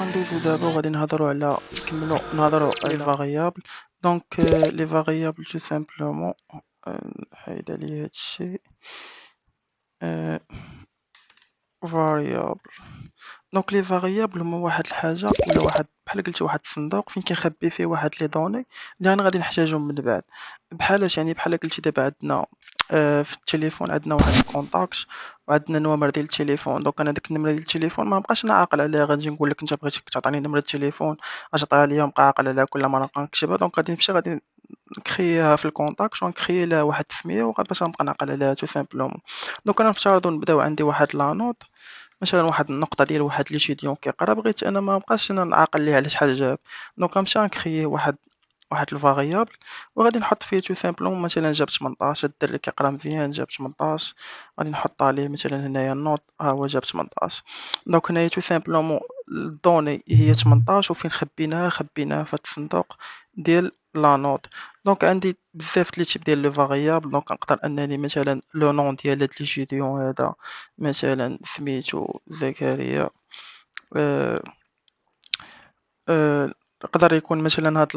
غندوزو دابا وغادي نهضروا على لي فاريابل. دونك لي فاريابل تو سامبلومون نحيد عليا هادشي. فاريابل، دونك لي فاريابل هما واحد الحاجه ولا واحد بحال قلتي واحد الصندوق فين كنخبي فيه واحد لي دوني اللي انا غادي نحتاجهم من بعد. بحالاش يعني بحال قلتي دابا عندنا في التليفون عندنا واحد الكونتاكت وعندنا نومير ديال التليفون. دونك انا داك النمره ديال التليفون ما بقاش انا عاقل عليها، غنجي نقول لك انت بغيتك تعطيني نمره التليفون اش عطيها ليا ونبقى عاقل عليها كل مره نبقى نكتبها. دونك غادي نمشي غادي نكرييها في الكونتاكت ونكريي لها واحد السميه باش نبقى نعقل عليها تو سامبلومون. دونك انا نفترضوا نبداو عندي واحد لانوت مثلا واحد النقطة ديال واحد ليتيديون كيقرا، بغيت أنا ما نبقاش أنا نعاقل ليه على شحال جاب. دونك غنمشي نكريي واحد الفاريابل وغادي نحط فيه تو سامبلومون مثلا جاب 18. الدري كيقرا مزيان جاب 18، غادي نحط عليه مثلا هنايا النوط ها هو جاب 18. دونك هنايا تو سامبلومون الدوني هي 18 وفين خبيناها في هاد الصندوق ديال لا نوت. دونك عندي بزاف لي تيب ديال لي فاريابل. دونك نقدر انني مثلا لو نون ديال هاد ليتيديون هذا مثلا سميتو زكريا. آه، يقدر يكون مثلا هاد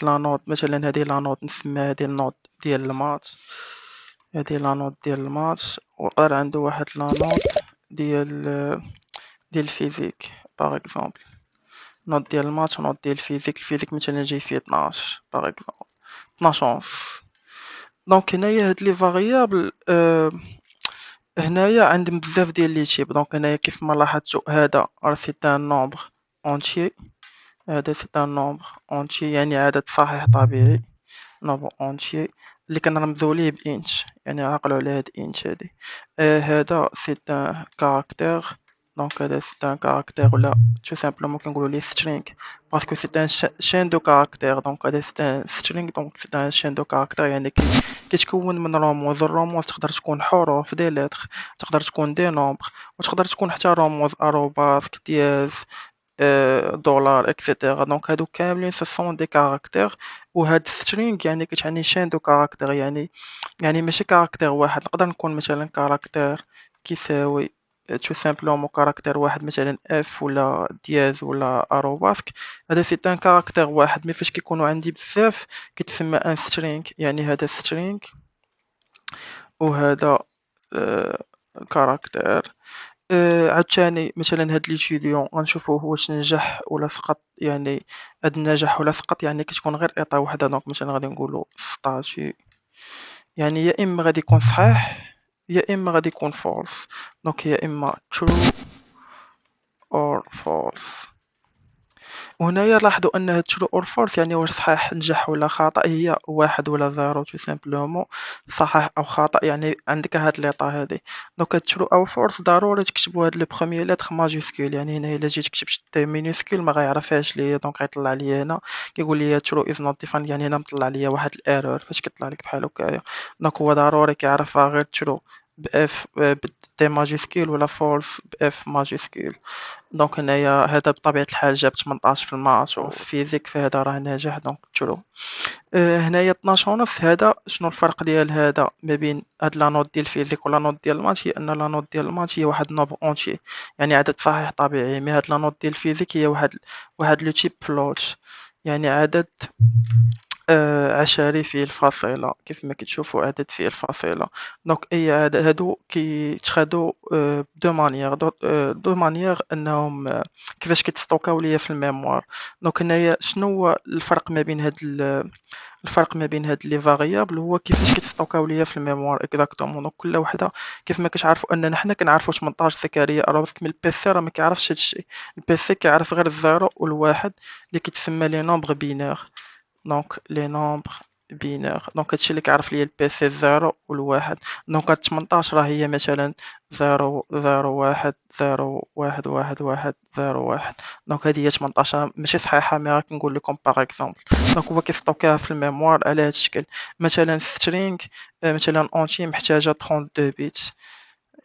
لانوت مثلا هادي لانوت نسميها هادي النوت ديال الماتش، هادي لانوت ديال الماتش. ويقدر عنده واحد لانوت ديال ديال الفيزيك باغ اكزومبل، نوت ديال الماتش ونوت ديال الفيزيك. الفيزيك مثلا جاي فيه 12 باغ اكزومبل 12 ونص. دونك هنايا هاد لي فاريابل هنايا عندهم بزاف ديال لي تيب. دونك هنايا كيف ما لاحظتوا هذا راه سي ان نومبر اونتيي، هذا سي ان نومبر اونتيي يعني عدد صحيح طبيعي، نومبر اونتيي اللي كنرمزو ليه بانش يعني عقلوا على هاد انش هادي. هذا سي ان كاركتير. دونك هذا سي ان كاركتير ولا تو سامبلومون كنقولوا ليه سترينغ باسكو سي ان شين دو كاركتير. دونك هذا سي ان سترينغ دونك سي ان شين دو كاركتير يعني كيتكون من رموز. الرموز تقدر تكون حروف دي لتر، تقدر تكون دي نومبر، وتقدر تكون حتى رموز اروباس دياز دولار اكسيتيرا. دونك هادو كاملين سو سون دي كاركتير. وهاد سترينغ يعني كتعني شين دو كاركتير يعني ماشي كاركتير واحد. نقدر نكون مثلا كاركتير كيساوي تو سامبلومون كاركتير واحد مثلا اف ولا دياز ولا اروباسك. هذا سي ان كاركتير واحد، مي فاش كيكونوا عندي بزاف كيتسمى ان سترينغ يعني هذا سترينغ وهذا كاركتير. عاوتاني مثلا هاد ليتيديون غنشوفوه واش نجح ولا سقط. يعني هاد النجاح ولا سقط يعني كتكون غير ايطا وحده. دونك مثلا غادي نقولو ستاتي يعني يا اما غادي يكون صحيح يا اما غادي يكون فولس. دونك يا اما true or false. وهنايا لاحظوا ان هاد true or false يعني واش صحيح نجح ولا خطأ هي واحد ولا زيرو تو سامبلومون. صحيح او خطأ يعني عندك هاد ليطا هادي. دونك هاد true او false ضروري تكتبوا هاد لي بخوميي لتر ماجيسكول. يعني هنا الا جيت كتبت تي مينيسكول ما غيعرفهاش ليا. دونك غيطلع ليا هنا كيقول لي true is not defined يعني هنا مطلع ليا واحد الايرور فاش كيطلع لك بحال هكايا. دونك هو ضروري كيعرفها غير true باف تي ماجيسكول ولا فولس باف ماجيسكول. دونك هنايا هذا بطبيعة الحال جاب 18 في الماس وفي الفيزيك فهذا راه ناجح دونك تشرو. هنايا 12 ونص. هذا شنو الفرق ديال هذا ما بين هاد لا نوت ديال الفيزيك ولا نوت ديال المات؟ هي ان لا نوت ديال المات هي واحد نومبر اونتي يعني عدد صحيح طبيعي. مي هاد لا نوت ديال الفيزيك هي واحد لو تيب فلوت يعني عدد عشري فيه الفاصلة كيف ما كتشوفوا عدد فيه الفاصلة. دونك أي هادو كيتخادو دو مانيير أنهم كيفاش كيتستوكاو ليا في الميموار. دونك هنايا شنو هو الفرق ما بين الفرق ما بين هاد لي فاريابل هو كيفاش كيتستوكاو ليا في الميموار اكزاكتومون. دونك كل وحده كيف ما كتعرفوا اننا حنا كنعرفوا 18 زكريا اروبسك من البيسي راه ما كيعرفش هادشي. البيسي كيعرف غير الزيرو والواحد اللي كيتسمى لي نومبر بينير. دونك لي نومبر بينير دونك هادشي اللي كيعرف ليا البيسي الزيرو والواحد. دونك هاد 18 راه هي مثلا زيرو زيرو واحد زيرو واحد واحد واحد زيرو واحد. دونك هادي هي 18 ماشي صحيحة مي راه كنقول لكم باغ اكزومبل. دونك هو كيستوكاها في الميموار على هاد الشكل. مثلا سترينغ مثلا اونتي محتاجة 32 بيت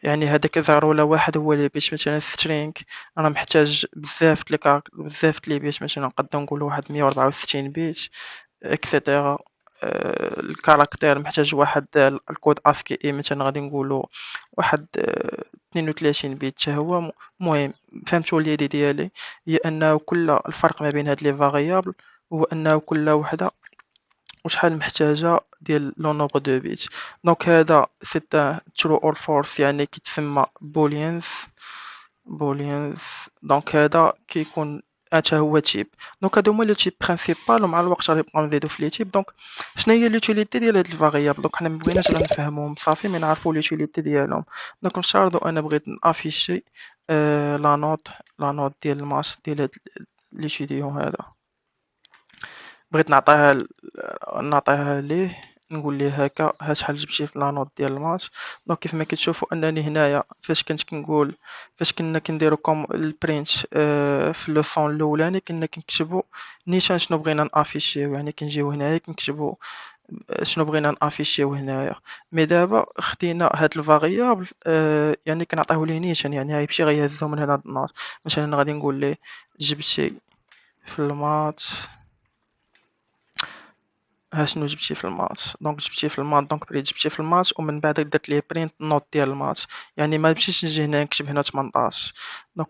يعني هذاك زيرو ولا واحد هو لي بيت. مثلا سترينغ انا محتاج بزاف لي بيت مثلا نقدر نقول واحد 164 بيت اكسيتيرا. الكاركتير محتاج واحد الكود اسكي اي مثلا غادي نقولوا واحد 32 بيت حتى هو مهم. فهمتوا اليدي ديالي؟ هي أنه كل الفرق ما بين هاد لي variable هو أنه كل وحدة وشحال محتاجة ديال لو نومبر دو بيت. دونك هذا سيت ان ترو اور فولس يعني كيتسمى بوليانز. دونك هذا كيكون حتى هو تيب. دونك هادو هما لي تيب برينسيبال ومع الوقت غادي نبقاو نزيدو في لي تيب. دونك شناهي هي لوتيليتي ديال هاد الفاريابل؟ دونك حنا مبغيناش غير نفهموهم صافي مي نعرفو لوتيليتي ديالهم. دونك نفترضو انا بغيت نافيشي لا نوت ديال الماس ديال هاد ليتيديون هذا. بغيت نعطيها ليه، نقول ليه هاكا ها شحال جبتي في لانوت ديال الماتش. دونك كيف ما كتشوفوا انني هنايا فاش كنا كنديرو كوم البرينت في لوسون الاولاني كنا كنكتبوا نيشان شنو بغينا نافيشيو، يعني كنجيو هنايا كنكتبوا شنو بغينا نافيشيو هنايا. مي دابا خدينا هاد الفاريابل يعني كنعطيوه ليه نيشان، يعني غيمشي غيهزو من هنا النوت. مثلا غادي نقول ليه جبتي في الماتش ها شنو جبتي في الماتش. دونك جبتي في الماتش، دونك بريت جبتي في الماتش ومن بعد درت ليه برينت نوت ديال الماتش. يعني ما نمشيش نجي هنا نكتب هنا 18. دونك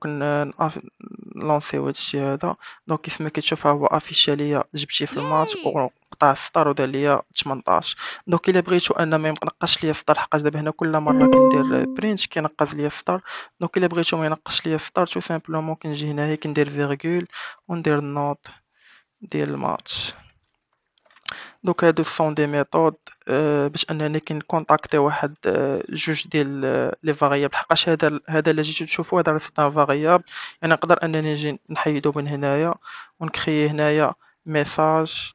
نلونسيو هادشي هذا. دونك كيف ما كتشوف ها هو افيشا ليا جبتي في الماتش Yay! وقطع السطر ودار ليا 18. دونك الا بغيتو ان ما ينقصش ليا السطر حقاش دابا هنا كل مره كندير برينت كينقص ليا السطر. دونك الا بغيتو ما ينقصش ليا السطر تو سامبلومون كنجي هنايا كندير فيرغول وندير نوت ديال الماتش. دوك هادو سون دي ميثود باش انني كنكونتاكتي واحد جوج ديال لي فاريابل. حقاش هذا الا جيتو تشوفوا هذا راه سيت ان فاريابل. يعني نقدر انني نجي نحيدو من هنايا ونكري هنايا ميساج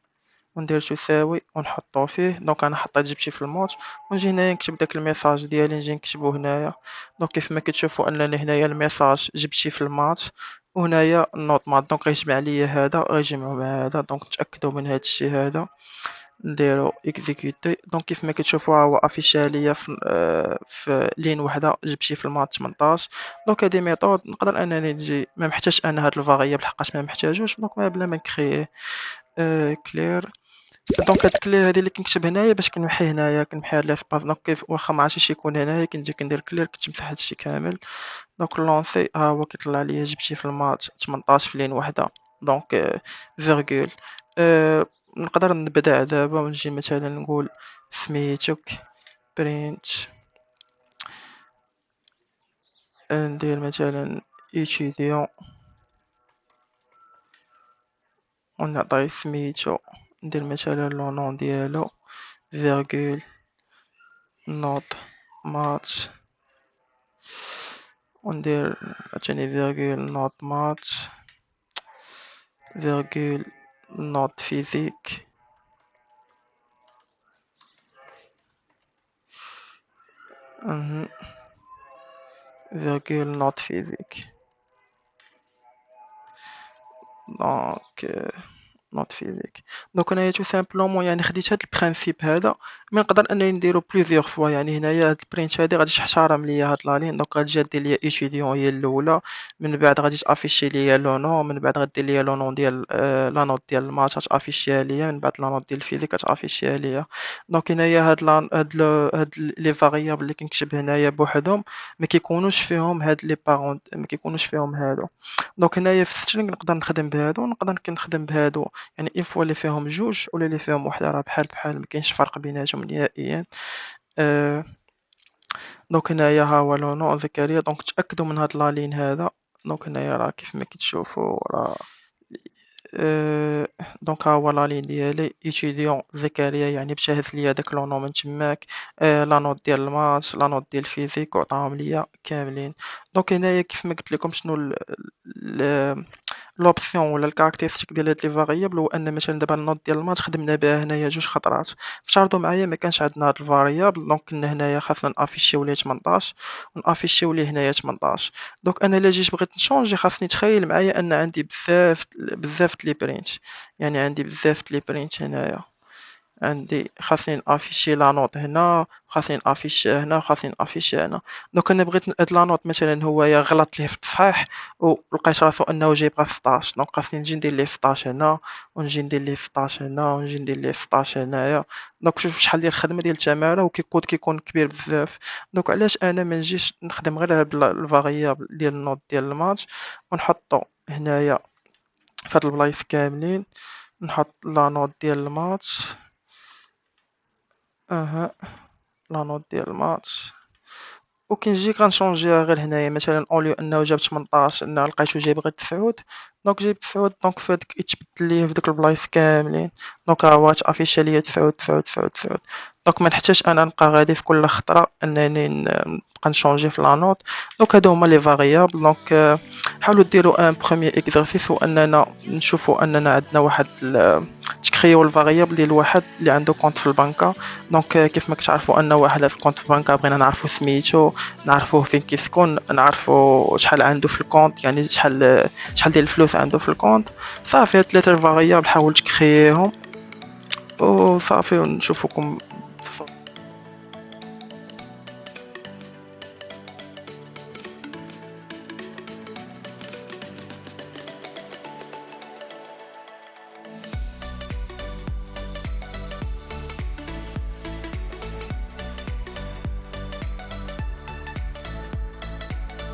وندير تساوي ونحطو فيه. دونك انا حطيت جبتي في الموت ونجي هنايا نكتب داك الميساج ديالي نجي نكتبو هنايا. دونك كيف ما كتشوفوا انني هنايا الميساج جبتي في المات وهنايا النوت مات. دونك غيجمع ليا هذا غيجمعو مع هذا. دونك نتاكدوا من هذا الشيء هذا نديرو اكزيكوتي. دونك كيف ما كتشوفوا ها هو افيشا ليا في لين وحده جبتي في المات 18. دونك هذه ميثود نقدر انني نجي ما محتاجش انا هاد الفاريابل حقاش ما محتاجوش. دونك ما بلا ما نكري كلير. دونك هاد الكلير هادي اللي كنكتب هنايا باش كنمحي هنايا كنمحي هاد ليسباس. دونك كيف واخا ما عرفتش يكون هنايا كنجي كندير كلير كتمسح هادشي كامل. دونك لونسي ها هو كيطلع ليا جبتي في المات 18 في لين وحده. دونك فيرغول. آه، نقدر نبدع دابا ونجي مثلا نقول سميتك برينت. ندير مثلا étudiant ونعطيه سميتو. ندير مثلا لو نون ديالو فيرغول نوت ماتش وندير عاوتاني فيرغول نوت ماتش فيرغول نوت فيزيك فيرغول نوت فيزيك. دونك نوت فيزيك. دونك انايا تو سامبلومون يعني خديت هاد البرانسيب هذا مي نقدر انني نديرو بليزيوغ فوا. يعني هنايا هاد البرينت هادي غادي تحترم ليا هاد لا لين. دونك غتجي دير ليا ايتيديون هي الاولى، من بعد غادي تافيشي ليا لو نون، من بعد غدير ليا لو نون ديال لا نوت ديال المات غتافيشيها ليا، من بعد لا نوت ديال الفيزيك غتافيشيها ليا. دونك هنايا هاد لي فاريابل اللي كنكتب هنايا بوحدهم ما كيكونوش فيهم هاد لي بارون، ما كيكونوش فيهم هادو. دونك هنايا في سترينغ نقدر نخدم بهادو ونقدر كنخدم بهادو. يعني اون فوا اللي فيهم جوج ولا اللي فيهم وحده راه بحال بحال مكاينش فرق بيناتهم نهائيا. آه، دونك هنايا ها هو لو نون زكريا. دونك تاكدوا من هاد لا لين هذا. دونك هنايا راه كيف ما كتشوفوا راه آه، دونك ها هو لا لين ديالي étudiant زكريا يعني باش هز ليا داك لو نون من تماك. لا نوت ديال المات لا نوت ديال الفيزيك وعطاهم ليا كاملين. دونك هنايا كيف ما قلت لكم شنو لوبسيون ولا الكاركتيرستيك ديال هاد لي فاريابل هو ان مثلا دابا النوت ديال المات خدمنا بها هنايا جوج خطرات. افترضوا معايا ما كانش عندنا هاد الفاريابل دونك كنا هنايا خاصنا نافيشيو ليه 18 ونافيشيو ليه هنايا 18. دونك انا الا جيت بغيت نشونجي خاصني تخيل معايا ان عندي بزاف بزاف لي برينت. يعني عندي بزاف لي برينت هنايا. عندي خاصني نافيشي لا نوت هنا، خاصني نافيشي هنا، وخاصني نافيشي هنا. دونك أنا بغيت هاد لا نوت مثلًا هويا غلط ليه في التصحيح ولقيت راسو أنه جايبها 16، دونك خاصني نجي ندير ليه 16 هنا، ونجي ندير ليه 16 هنا، ونجي ندير ليه 16 هنايا. دونك شوف شحال ديال الخدمة ديال التمارة وكيكون كبير بزاف. دونك علاش أنا ما نجيش نخدم غير هاد الفاريابل ديال النوت ديال الماتش ونحطو هنايا في هاد البلايص كاملين، نحط لا نوت ديال الماتش. أها، لا نوت ديال الماتش وكنجي كنشونجيها غير هنايا مثلا اوليو انه جاب 18 انه لقيتو جايب غير 9، دونك جايب 9. دونك فهاديك يتبدل ليا في دوك البلايص كاملين. دونك ها هو تافيشا ليا 9 9 9 9. دونك ما نحتاجش انا نبقى غادي في كل خطره انني نبقى نشونجي في لا نوت. دونك هادو هما لي فاريابل. دونك حاولوا ديروا ان بروميير اكزرسيس هو اننا نشوفوا اننا عندنا واحد تكريو الفاريابل ديال واحد اللي عنده كونت في البنكه. دونك كيف ما كتعرفوا ان واحد في الكونت في البنكه بغينا نعرفوا سميتو، نعرفوه فين كيسكن، نعرفوا شحال عنده في الكونت، يعني شحال ديال الفلوس عنده في الكونت. صافي هاد ثلاثه الفاريابل حاول تكرييهم وصافي ونشوفكم